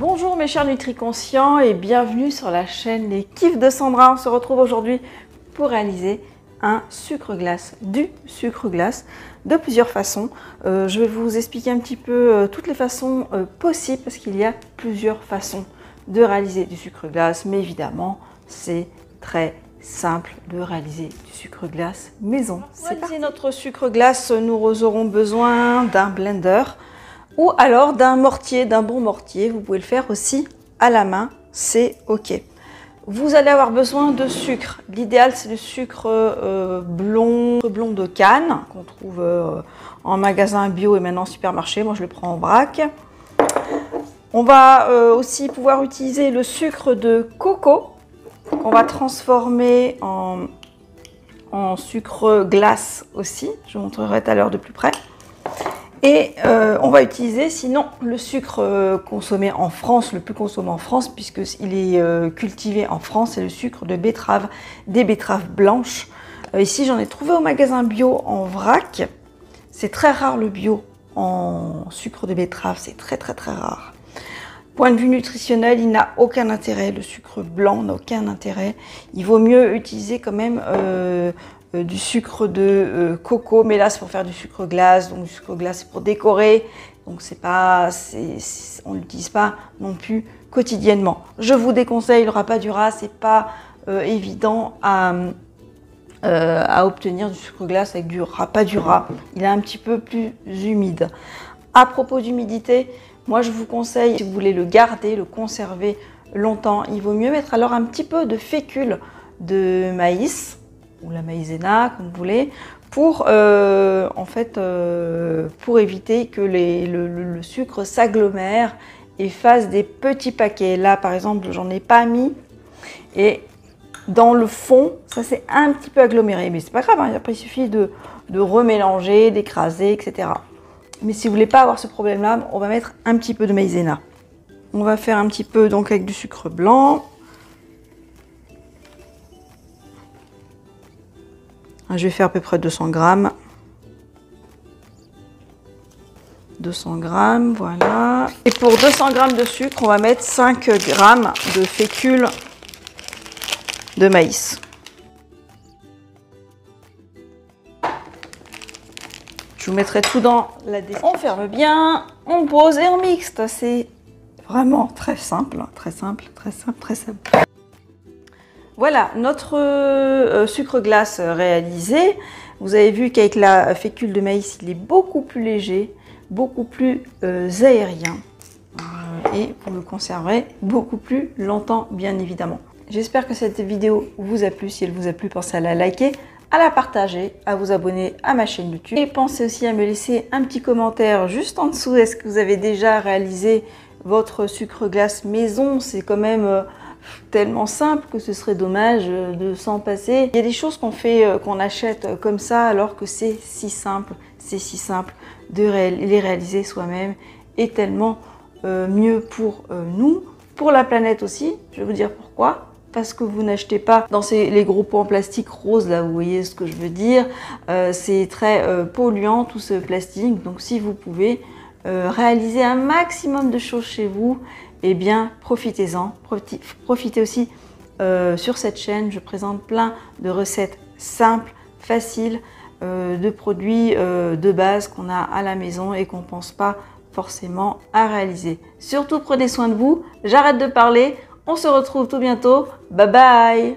Bonjour mes chers NutriConscients et bienvenue sur la chaîne Les Kiffs de Sandra. On se retrouve aujourd'hui pour réaliser un sucre glace, du sucre glace de plusieurs façons. Je vais vous expliquer un petit peu toutes les façons possibles parce qu'il y a plusieurs façons de réaliser du sucre glace, mais évidemment c'est très simple de réaliser du sucre glace maison. Pour réaliser notre sucre glace, nous aurons besoin d'un blender ou alors d'un mortier, d'un bon mortier. Vous pouvez le faire aussi à la main, c'est ok. Vous allez avoir besoin de sucre. L'idéal c'est le sucre blond de canne qu'on trouve en magasin bio et maintenant en supermarché. Moi je le prends en vrac. On va aussi pouvoir utiliser le sucre de coco qu'on va transformer en sucre glace aussi. Je vous montrerai tout à l'heure de plus près. Et on va utiliser sinon le sucre consommé en France, le plus consommé en France puisqu'il est cultivé en France, c'est le sucre de betterave, des betteraves blanches. Ici j'en ai trouvé au magasin bio en vrac. C'est très rare le bio en sucre de betterave, c'est très rare. Point de vue nutritionnel, il n'a aucun intérêt, le sucre blanc n'a aucun intérêt. Il vaut mieux utiliser quand même du sucre de coco, mais là c'est pour faire du sucre glace, donc du sucre glace c'est pour décorer, donc on ne l'utilise pas non plus quotidiennement. Je vous déconseille le rapadura, c'est pas évident à obtenir du sucre glace avec du rapadura, il est un petit peu plus humide. À propos d'humidité, moi je vous conseille, si vous voulez le garder, le conserver longtemps, il vaut mieux mettre alors un petit peu de fécule de maïs, ou la maïzena, comme vous voulez, pour pour éviter que le sucre s'agglomère et fasse des petits paquets. Là, par exemple, j'en ai pas mis et dans le fond, ça s'est un petit peu aggloméré, mais c'est pas grave, hein. Après il suffit de remélanger, d'écraser, etc. Mais si vous voulez pas avoir ce problème-là, on va mettre un petit peu de maïzena. On va faire un petit peu donc avec du sucre blanc. Je vais faire à peu près 200 grammes. 200 grammes, voilà. Et pour 200 grammes de sucre, on va mettre 5 grammes de fécule de maïs. Je vous mettrai tout dans la description. On ferme bien, on pose et on mixte. C'est vraiment très simple, très simple. Voilà, notre sucre glace réalisé. Vous avez vu qu'avec la fécule de maïs, il est beaucoup plus léger, beaucoup plus aérien. Et vous le conserverez beaucoup plus longtemps, bien évidemment. J'espère que cette vidéo vous a plu. Si elle vous a plu, pensez à la liker, à la partager, à vous abonner à ma chaîne YouTube. Et pensez aussi à me laisser un petit commentaire juste en dessous. Est-ce que vous avez déjà réalisé votre sucre glace maison? C'est quand même tellement simple que ce serait dommage de s'en passer. Il y a des choses qu'on fait, qu'on achète comme ça alors que c'est si simple de les réaliser soi-même et tellement mieux pour nous, pour la planète aussi. Je vais vous dire pourquoi. Parce que vous n'achetez pas dans les gros pots en plastique rose, là vous voyez ce que je veux dire. C'est très polluant tout ce plastique, donc si vous pouvez réaliser un maximum de choses chez vous, eh bien profitez-en. Profitez aussi sur cette chaîne, je présente plein de recettes simples, faciles, de produits de base qu'on a à la maison et qu'on ne pense pas forcément à réaliser. Surtout prenez soin de vous, j'arrête de parler. On se retrouve tout bientôt. Bye bye!